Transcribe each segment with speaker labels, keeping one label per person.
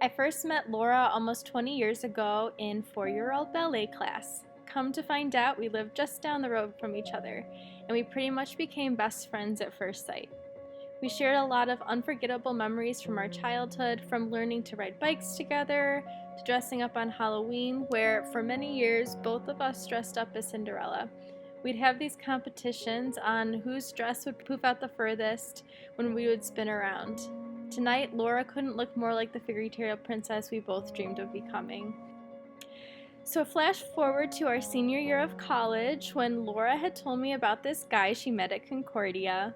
Speaker 1: I first met Laura almost 20 years ago in 4-year-old ballet class. Come to find out, we lived just down the road from each other, and we pretty much became best friends at first sight. We shared a lot of unforgettable memories from our childhood, from learning to ride bikes together, to dressing up on Halloween, where for many years both of us dressed up as Cinderella. We'd have these competitions on whose dress would poof out the furthest when we would spin around. Tonight, Laura couldn't look more like the fairy tale princess we both dreamed of becoming. So flash forward to our senior year of college when Laura had told me about this guy she met at Concordia.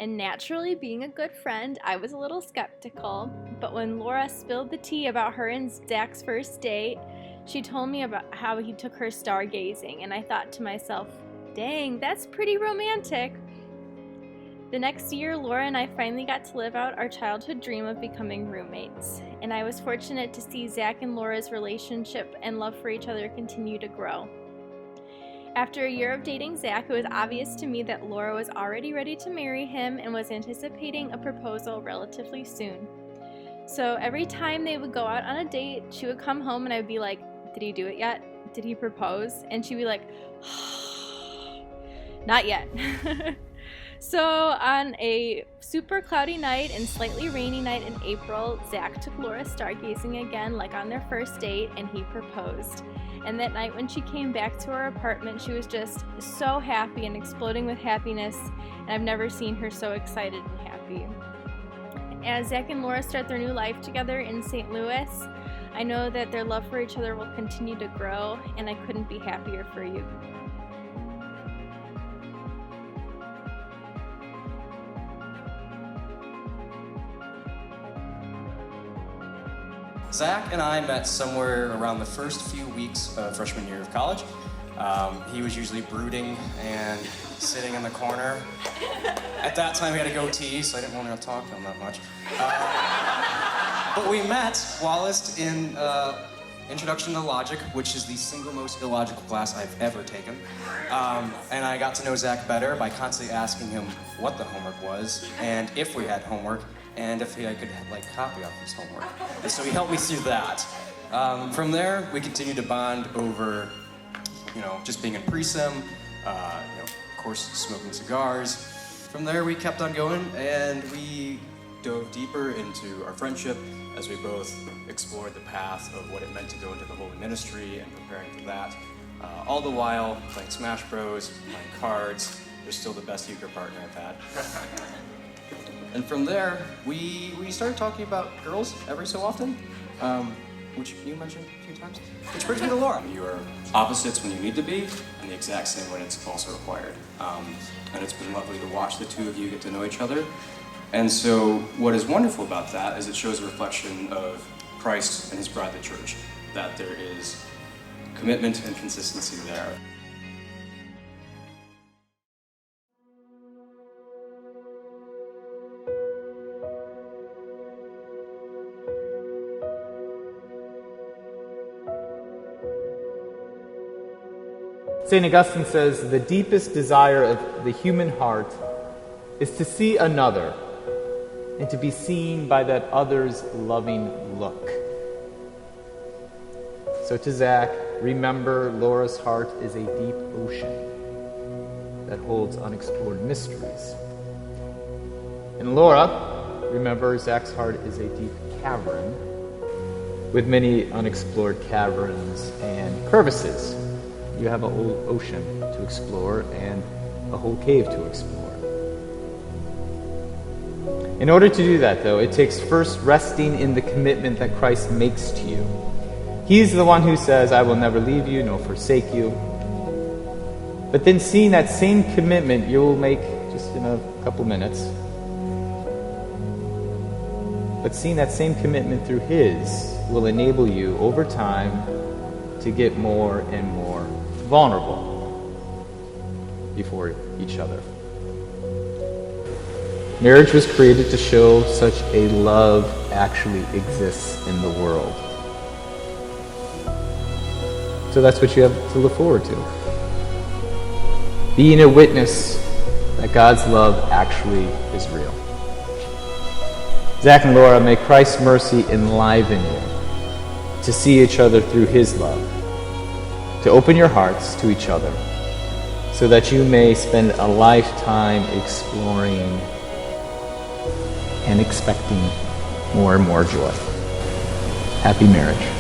Speaker 1: And naturally, being a good friend, I was a little skeptical. But when Laura spilled the tea about her and Zach's first date, she told me about how he took her stargazing, and I thought to myself, dang, that's pretty romantic. The next year, Laura and I finally got to live out our childhood dream of becoming roommates, and I was fortunate to see Zach and Laura's relationship and love for each other continue to grow. After a year of dating Zach, it was obvious to me that Laura was already ready to marry him and was anticipating a proposal relatively soon. So every time they would go out on a date, she would come home and I would be like, did he do it yet? Did he propose? And she'd be like, not yet. So on a super cloudy night and slightly rainy night in April, Zach took Laura stargazing again like on their first date, and he proposed. And that night when she came back to our apartment, she was just so happy and exploding with happiness, and I've never seen her so excited and happy. As Zach and Laura start their new life together in St. Louis, I know that their love for each other will continue to grow, and I couldn't be happier for you.
Speaker 2: Zach and I met somewhere around the first few weeks of freshman year of college. He was usually brooding and sitting in the corner. At that time, he had a goatee, so I didn't want to talk to him that much. But we met whilst in Introduction to Logic, which is the single most illogical class I've ever taken. And I got to know Zach better by constantly asking him what the homework was, and if we had homework, and if I could copy off his homework. And so he helped me through that. From there, we continued to bond over, just being in pre-sim, of course, smoking cigars. From there, we kept on going, and we dove deeper into our friendship as we both explored the path of what it meant to go into the holy ministry and preparing for that. All the while, playing Smash Bros, playing cards. You're still the best euchre partner I've had. And from there, we started talking about girls every so often, which you mentioned a few times, which brings me to Laura. You are opposites when you need to be, and the exact same when it's also required. And it's been lovely to watch the two of you get to know each other. And so what is wonderful about that is it shows a reflection of Christ and his bride, the church, that there is commitment and consistency there.
Speaker 3: St. Augustine says, the deepest desire of the human heart is to see another and to be seen by that other's loving look. So to Zach, remember Laura's heart is a deep ocean that holds unexplored mysteries. And Laura, remember Zach's heart is a deep cavern with many unexplored caverns and crevices. You have a whole ocean to explore and a whole cave to explore. In order to do that, though, it takes first resting in the commitment that Christ makes to you. He's the one who says, I will never leave you, nor forsake you. But then seeing that same commitment you'll make just in a couple minutes, but seeing that same commitment through his will enable you over time to get more and more vulnerable before each other. Marriage was created to show such a love actually exists in the world. So that's what you have to look forward to. Being a witness that God's love actually is real. Zach and Laura, may Christ's mercy enliven you to see each other through his love, to open your hearts to each other, so that you may spend a lifetime exploring and expecting more and more joy. Happy marriage.